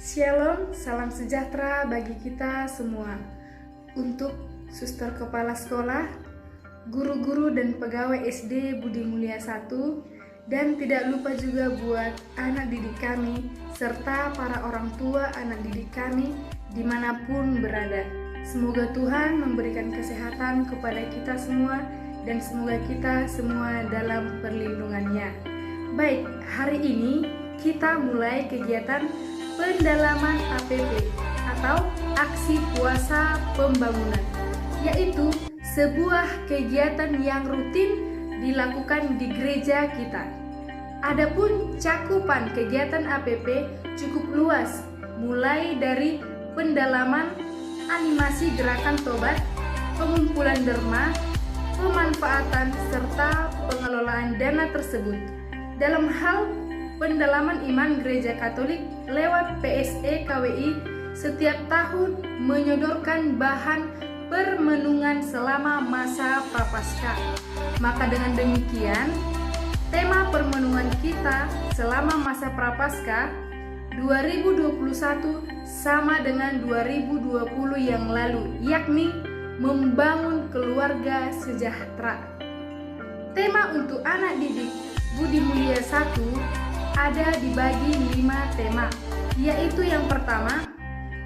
Shalom, salam sejahtera bagi kita semua. Untuk suster kepala sekolah, guru-guru dan pegawai SD Budi Mulia 1, dan tidak lupa juga buat anak didik kami, serta para orang tua anak didik kami dimanapun berada. Semoga Tuhan memberikan kesehatan kepada kita semua, dan semoga kita semua dalam perlindungannya. Baik, hari ini kita mulai kegiatan pendalaman APP atau Aksi Puasa Pembangunan, yaitu sebuah kegiatan yang rutin dilakukan di gereja kita. Adapun cakupan kegiatan APP cukup luas, mulai dari pendalaman animasi gerakan tobat, pengumpulan derma, pemanfaatan serta pengelolaan dana tersebut. Dalam hal pendalaman iman Gereja Katolik lewat PSE KWI setiap tahun menyodorkan bahan permenungan selama masa Prapaskah. Maka dengan demikian, tema permenungan kita selama masa Prapaskah 2021 sama dengan 2020 yang lalu, yakni membangun keluarga sejahtera. Tema untuk anak didik Budi Mulia 1 ada dibagi 5 tema, yaitu yang pertama,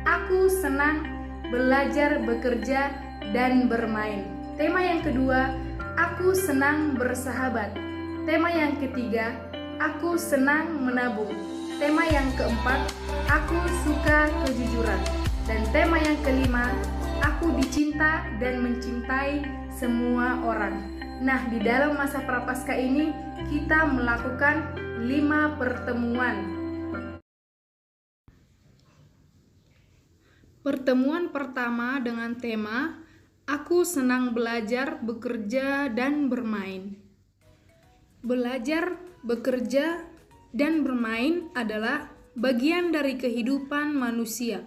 aku senang belajar, bekerja, dan bermain. Tema yang kedua, aku senang bersahabat. Tema yang ketiga, aku senang menabung. Tema yang keempat, aku suka kejujuran. Dan tema yang kelima, aku dicinta dan mencintai semua orang. Nah, di dalam masa Prapaskah ini kita melakukan 5 pertemuan. Pertemuan pertama dengan tema aku senang belajar, bekerja, dan bermain. Belajar, bekerja, dan bermain adalah bagian dari kehidupan manusia.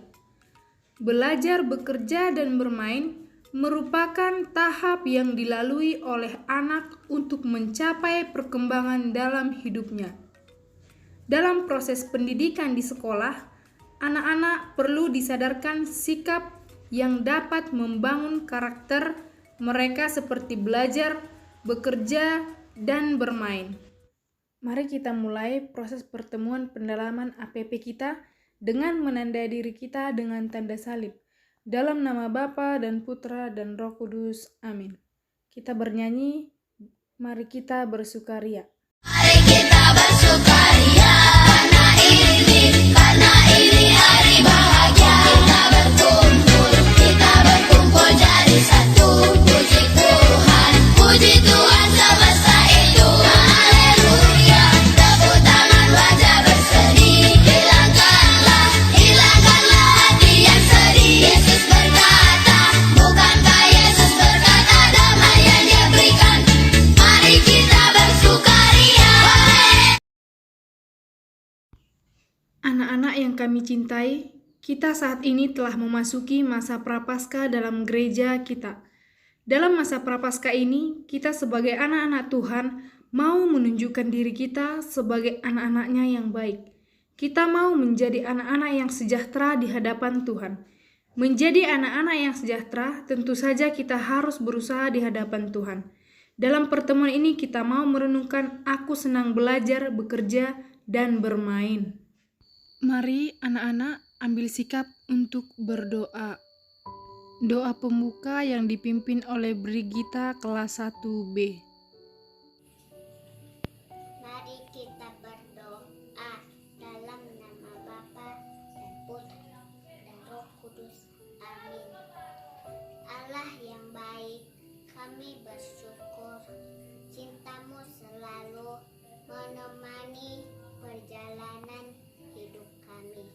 Belajar, bekerja, dan bermain merupakan tahap yang dilalui oleh anak untuk mencapai perkembangan dalam hidupnya. Dalam proses pendidikan di sekolah, anak-anak perlu disadarkan sikap yang dapat membangun karakter mereka seperti belajar, bekerja, dan bermain. Mari kita mulai proses pertemuan pendalaman APP kita dengan menandai diri kita dengan tanda salib. Dalam nama Bapa dan Putra dan Roh Kudus. Amin. Kita bernyanyi, mari kita bersukaria. Mari kita bersukaria karena ini hari bahagia. Kita berkumpul jadi satu. Puji Tuhan semesta itu. Haleluya. Tepuk tangan wajah berseri. Hilangkanlah hati yang sedih. Yesus berkata, bukankah Yesus berkata damai yang Dia berikan. Mari kita bersukaria. Anak-anak yang kami cintai, kita saat ini telah memasuki masa Prapaskah dalam gereja kita. Dalam masa Prapaskah ini, kita sebagai anak-anak Tuhan mau menunjukkan diri kita sebagai anak-anaknya yang baik. Kita mau menjadi anak-anak yang sejahtera di hadapan Tuhan. Menjadi anak-anak yang sejahtera, tentu saja kita harus berusaha di hadapan Tuhan. Dalam pertemuan ini kita mau merenungkan aku senang belajar, bekerja, dan bermain. Mari anak-anak ambil sikap untuk berdoa. Doa pembuka yang dipimpin oleh Brigita kelas 1B. Mari kita berdoa dalam nama Bapa dan Putra dan Roh Kudus. Amin. Allah yang baik, kami bersyukur cinta-Mu selalu menemani perjalanan hidup kami.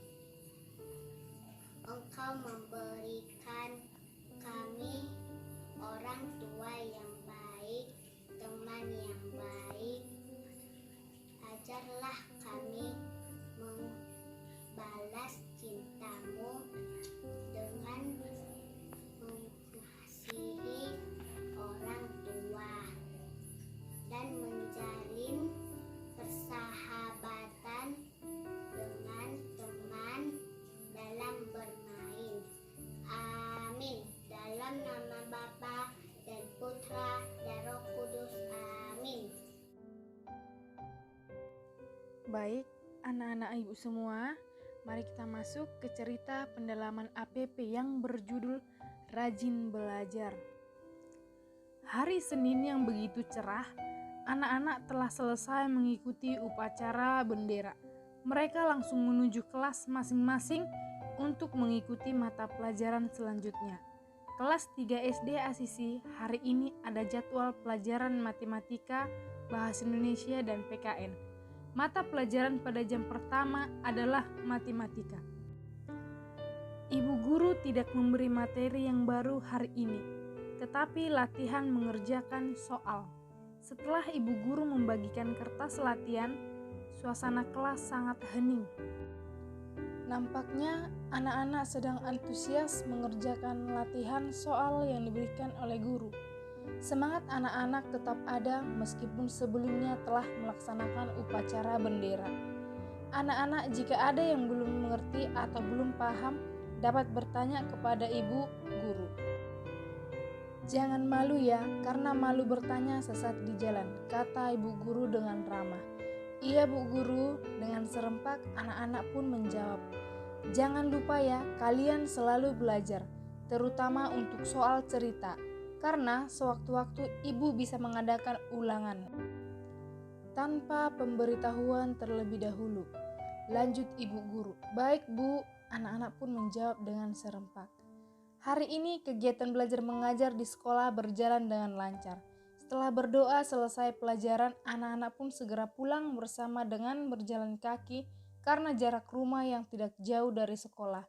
Engkau memberikan kami orang tua yang baik, teman yang baik. Ajarlah kami membalas cinta-Mu dengan mengasihi orang tua dan menjalin persahabatan Baik, anak-anak ibu semua, mari kita masuk ke cerita pendalaman APP yang berjudul Rajin Belajar. Hari Senin yang begitu cerah, anak-anak telah selesai mengikuti upacara bendera. Mereka langsung menuju kelas masing-masing untuk mengikuti mata pelajaran selanjutnya. Kelas 3 SD Asisi hari ini ada jadwal pelajaran matematika, bahasa Indonesia, dan PKN. Mata pelajaran pada jam pertama adalah matematika. Ibu guru tidak memberi materi yang baru hari ini, tetapi latihan mengerjakan soal. Setelah ibu guru membagikan kertas latihan, suasana kelas sangat hening. Nampaknya anak-anak sedang antusias mengerjakan latihan soal yang diberikan oleh guru. Semangat anak-anak tetap ada meskipun sebelumnya telah melaksanakan upacara bendera. Anak-anak jika ada yang belum mengerti atau belum paham dapat bertanya kepada ibu guru. Jangan malu ya, karena malu bertanya sesat di jalan, kata ibu guru dengan ramah. Iya bu guru, dengan serempak anak-anak pun menjawab. Jangan lupa ya, kalian selalu belajar, terutama untuk soal cerita. Karena sewaktu-waktu ibu bisa mengadakan ulangan tanpa pemberitahuan terlebih dahulu. Lanjut ibu guru. Baik bu, anak-anak pun menjawab dengan serempak. Hari ini kegiatan belajar mengajar di sekolah berjalan dengan lancar. Setelah berdoa selesai pelajaran, anak-anak pun segera pulang bersama dengan berjalan kaki karena jarak rumah yang tidak jauh dari sekolah.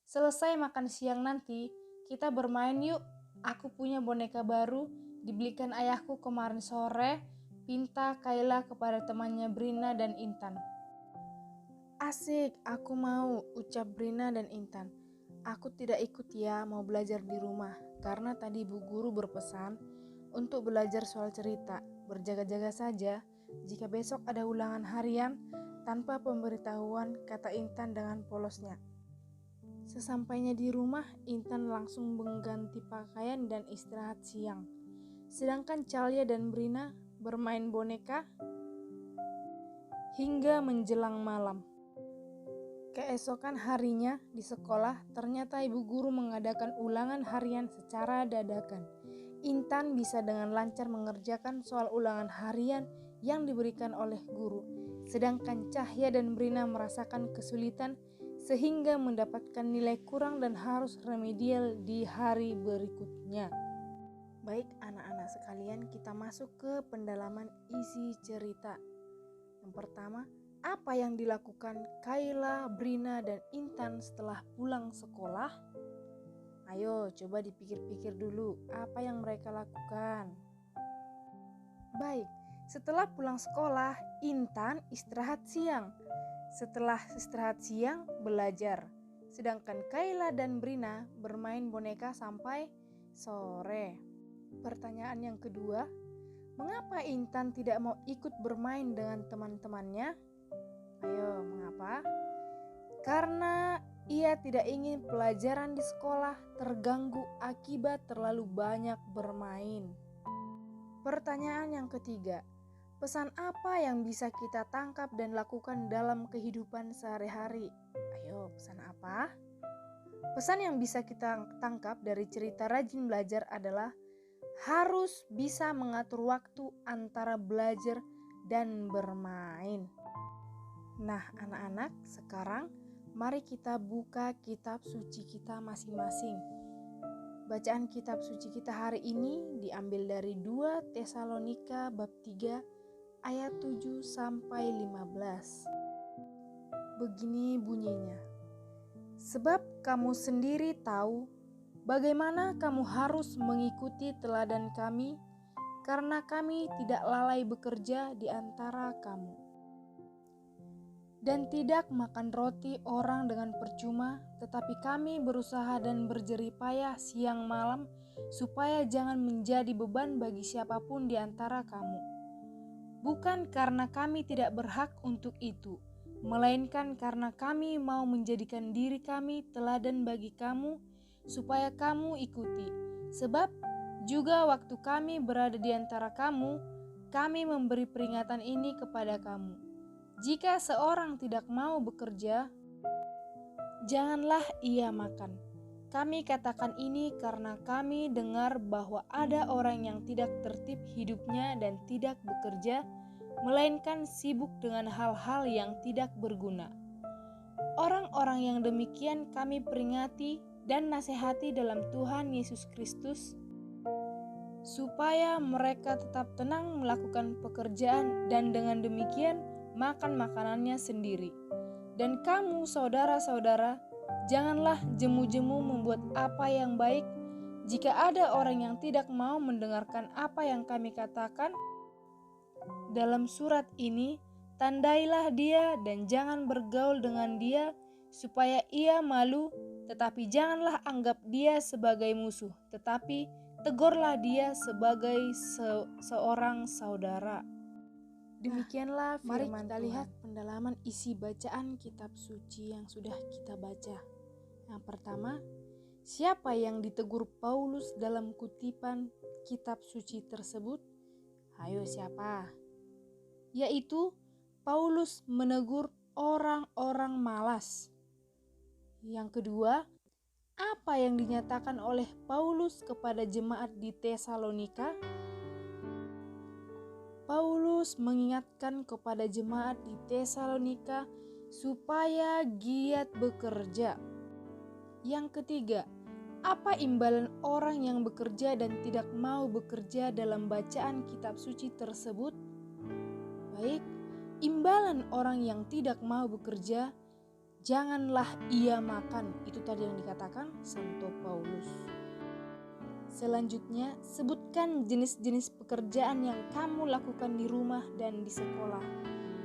Selesai makan siang nanti, kita bermain yuk. Aku punya boneka baru, dibelikan ayahku kemarin sore, pinta Kayla kepada temannya Brina dan Intan. Asik, aku mau, ucap Brina dan Intan. Aku tidak ikut ya, mau belajar di rumah, karena tadi bu guru berpesan untuk belajar soal cerita, berjaga-jaga saja, jika besok ada ulangan harian, tanpa pemberitahuan, kata Intan dengan polosnya. Sesampainya di rumah, Intan langsung mengganti pakaian dan istirahat siang. Sedangkan Calia dan Brina bermain boneka hingga menjelang malam. Keesokan harinya di sekolah, ternyata ibu guru mengadakan ulangan harian secara dadakan. Intan bisa dengan lancar mengerjakan soal ulangan harian yang diberikan oleh guru. Sedangkan Cahya dan Brina merasakan kesulitan sehingga mendapatkan nilai kurang dan harus remedial di hari berikutnya. Baik anak-anak sekalian, kita masuk ke pendalaman isi cerita. Yang pertama, apa yang dilakukan Kayla, Brina, dan Intan setelah pulang sekolah? Ayo coba dipikir-pikir dulu apa yang mereka lakukan. Baik, setelah pulang sekolah, Intan istirahat siang. Setelah istirahat siang, belajar. Sedangkan Kayla dan Brina bermain boneka sampai sore. Pertanyaan yang kedua, mengapa Intan tidak mau ikut bermain dengan teman-temannya? Ayo, mengapa? Karena ia tidak ingin pelajaran di sekolah terganggu akibat terlalu banyak bermain. Pertanyaan yang ketiga, pesan apa yang bisa kita tangkap dan lakukan dalam kehidupan sehari-hari? Ayo, pesan apa? Pesan yang bisa kita tangkap dari cerita Rajin Belajar adalah harus bisa mengatur waktu antara belajar dan bermain. Nah, anak-anak, sekarang mari kita buka kitab suci kita masing-masing. Bacaan kitab suci kita hari ini diambil dari 2 Tesalonika bab 3 ayat 7 sampai 15. Begini bunyinya. Sebab kamu sendiri tahu bagaimana kamu harus mengikuti teladan kami, karena kami tidak lalai bekerja di antara kamu. Dan tidak makan roti orang dengan percuma, tetapi kami berusaha dan berjerih payah siang malam, supaya jangan menjadi beban bagi siapapun di antara kamu. Bukan karena kami tidak berhak untuk itu, melainkan karena kami mau menjadikan diri kami teladan bagi kamu, supaya kamu ikuti. Sebab juga waktu kami berada di antara kamu, kami memberi peringatan ini kepada kamu. Jika seorang tidak mau bekerja, janganlah ia makan. Kami katakan ini karena kami dengar bahwa ada orang yang tidak tertib hidupnya dan tidak bekerja, melainkan sibuk dengan hal-hal yang tidak berguna. Orang-orang yang demikian kami peringati dan nasihati dalam Tuhan Yesus Kristus, supaya mereka tetap tenang melakukan pekerjaan dan dengan demikian makan makanannya sendiri. Dan kamu saudara-saudara, janganlah jemu-jemu membuat apa yang baik. Jika ada orang yang tidak mau mendengarkan apa yang kami katakan dalam surat ini, tandailah dia dan jangan bergaul dengan dia supaya ia malu, tetapi janganlah anggap dia sebagai musuh, tetapi tegurlah dia sebagai seorang saudara. Demikianlah Mari firman kita Tuhan. lihat Pendalaman isi bacaan kitab suci yang sudah kita baca. Yang pertama, siapa yang ditegur Paulus dalam kutipan kitab suci tersebut? Hayo siapa? Yaitu Paulus menegur orang-orang malas. Yang kedua, apa yang dinyatakan oleh Paulus kepada jemaat di Tesalonika? Paulus mengingatkan kepada jemaat di Tesalonika supaya giat bekerja. Yang ketiga, apa imbalan orang yang bekerja dan tidak mau bekerja dalam bacaan kitab suci tersebut? Baik, imbalan orang yang tidak mau bekerja, janganlah ia makan. Itu tadi yang dikatakan Santo Paulus. Selanjutnya, sebutkan jenis-jenis pekerjaan yang kamu lakukan di rumah dan di sekolah.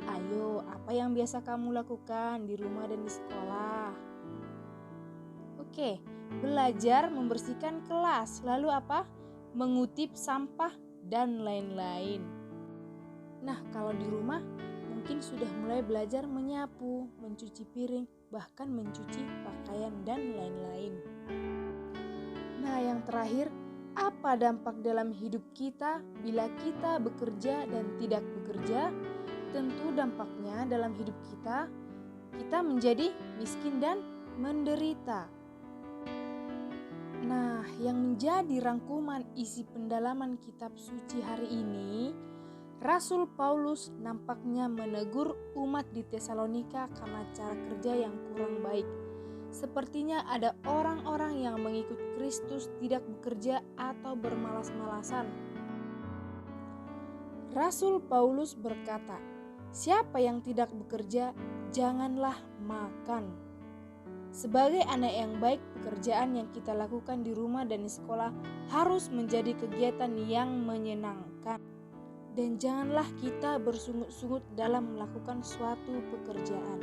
Ayo, apa yang biasa kamu lakukan di rumah dan di sekolah? Oke, belajar membersihkan kelas. Lalu apa? Mengutip sampah dan lain-lain. Nah, kalau di rumah mungkin sudah mulai belajar menyapu, mencuci piring, bahkan mencuci pakaian dan lain-lain. Nah, yang terakhir, apa dampak dalam hidup kita bila kita bekerja dan tidak bekerja? Tentu dampaknya dalam hidup kita menjadi miskin dan menderita. Nah, yang menjadi rangkuman isi pendalaman kitab suci hari ini, Rasul Paulus nampaknya menegur umat di Tesalonika karena cara kerja yang kurang baik. Sepertinya ada orang-orang yang mengikut Kristus tidak bekerja atau bermalas-malasan. Rasul Paulus berkata, siapa yang tidak bekerja, janganlah makan. Sebagai anak yang baik, pekerjaan yang kita lakukan di rumah dan di sekolah harus menjadi kegiatan yang menyenangkan. Dan janganlah kita bersungut-sungut dalam melakukan suatu pekerjaan.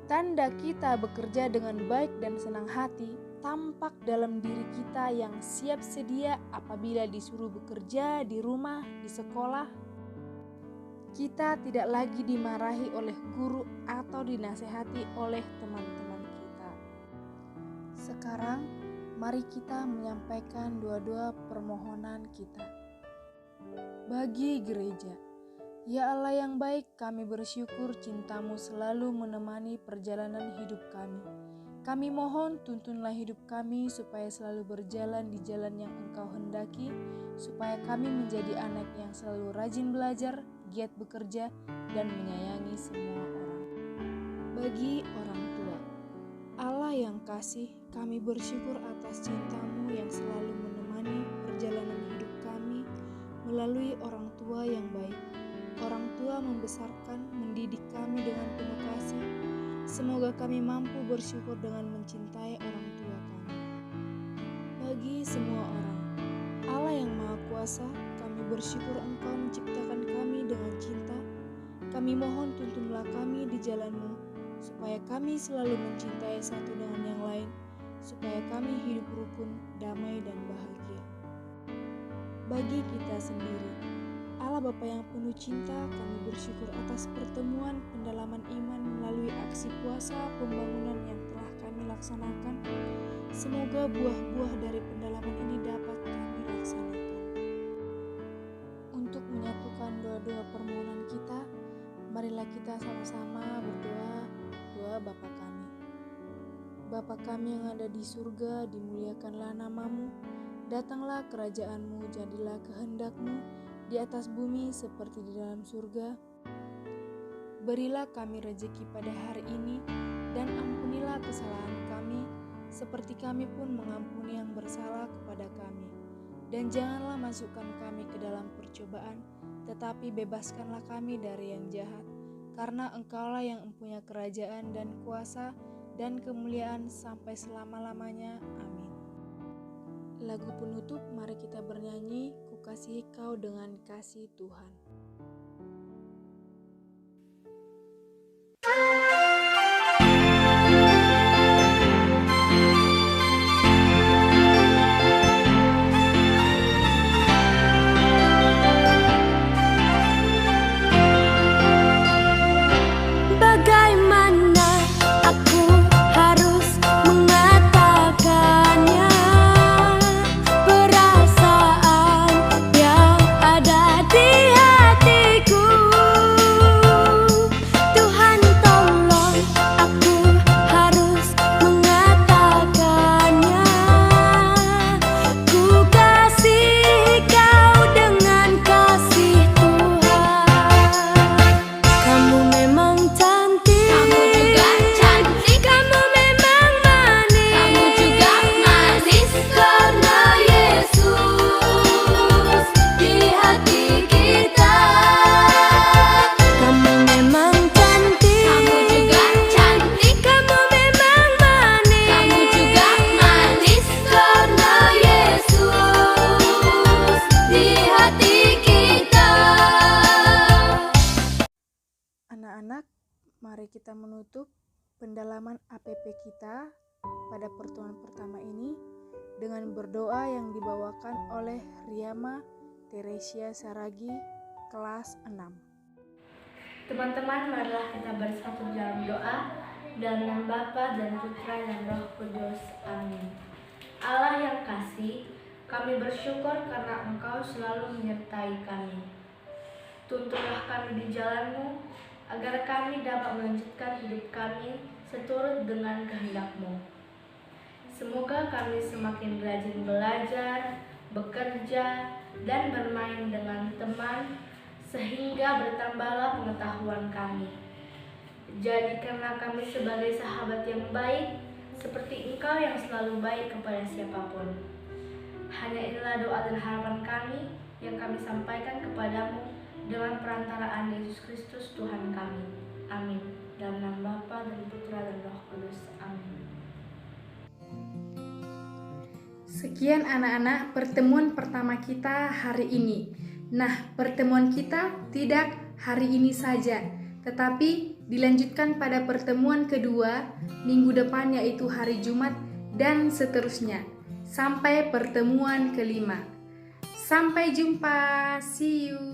Tanda kita bekerja dengan baik dan senang hati tampak dalam diri kita yang siap sedia apabila disuruh bekerja di rumah, di sekolah. Kita tidak lagi dimarahi oleh guru atau dinasehati oleh teman-teman kita. Sekarang, mari kita menyampaikan dua-dua permohonan kita. Bagi gereja, ya Allah yang baik, kami bersyukur cinta-Mu selalu menemani perjalanan hidup kami. Kami mohon tuntunlah hidup kami supaya selalu berjalan di jalan yang Engkau hendaki, supaya kami menjadi anak yang selalu rajin belajar, giat bekerja, dan menyayangi semua orang. Bagi orang tua, Allah yang kasih, kami bersyukur atas cinta-Mu yang selalu menemani perjalanan hidup kami melalui orang tua yang baik. Orang tua membesarkan, mendidik kami dengan penuh kasih. Semoga kami mampu bersyukur dengan mencintai orang tua kami. Bagi semua orang, Allah yang Maha Kuasa, kami bersyukur Engkau menciptakan kami dengan cinta. Kami mohon tuntunlah kami di jalan-Mu, supaya kami selalu mencintai satu dengan yang lain, supaya kami hidup rukun, damai, dan bahagia. Bagi kita sendiri, Allah Bapa yang penuh cinta, kami bersyukur atas pertemuan pendalaman iman melalui aksi puasa pembangunan yang telah kami laksanakan. Semoga buah-buah dari pendalaman ini dapat kami laksanakan. Untuk menyatukan doa-doa permohonan kita, marilah Marilah kita sama-sama berdoa doa Bapa kami. Bapa kami yang ada di surga, dimuliakanlah namamu. Datanglah kerajaanmu, jadilah kehendakmu di atas bumi seperti di dalam surga. Berilah kami rezeki pada hari ini, dan ampunilah kesalahan kami, seperti kami pun mengampuni yang bersalah kepada kami. Dan janganlah masukkan kami ke dalam percobaan, tetapi bebaskanlah kami dari yang jahat. Karena Engkaulah yang mempunyai kerajaan dan kuasa dan kemuliaan sampai selama-lamanya. Amin. Lagu penutup, mari kita bernyanyi, Ku kasihi kau dengan kasih Tuhan. Bagaimana aku harus mengatakannya, perasaan yang ada di hatiku. Tuhan tolong, aku harus mengatakannya. Ku kasih kau dengan kasih Tuhan. Kamu memang cantik, Kamu juga cantik, kamu memang manis, kamu juga manis, karena Yesus di hati kita. Kamu memang cantik, kamu juga cantik, kamu memang manis, kamu juga manis, karena Yesus di hati kita. Anak-anak, mari kita menutup pendalaman APP kita pada pertemuan pertama ini dengan berdoa yang dibawakan oleh Riyama Teresia Saragi, kelas 6. Teman-teman, marilah kita bersatu dalam doa dalam nama Bapa dan Putra dan Roh Kudus. Amin. Allah yang kasih, kami bersyukur karena Engkau selalu menyertai kami. Tuntunlah kami di jalan-Mu, agar kami dapat melanjutkan hidup kami seturut dengan kehendak-Mu. Semoga kami semakin rajin belajar, bekerja, dan bermain dengan teman, sehingga bertambahlah pengetahuan kami. Jadikanlah kami sebagai sahabat yang baik, seperti Engkau yang selalu baik kepada siapapun. Hanya inilah doa dan harapan kami yang kami sampaikan kepadamu dengan perantaraan Yesus Kristus Tuhan kami. Amin. Dalam nama Bapa dan Putra dan Roh Kudus. Amin. Sekian anak-anak pertemuan pertama kita hari ini. Nah, pertemuan kita tidak hari ini saja, tetapi dilanjutkan pada pertemuan kedua minggu depan, yaitu hari Jumat, dan seterusnya sampai pertemuan kelima. Sampai jumpa, see you.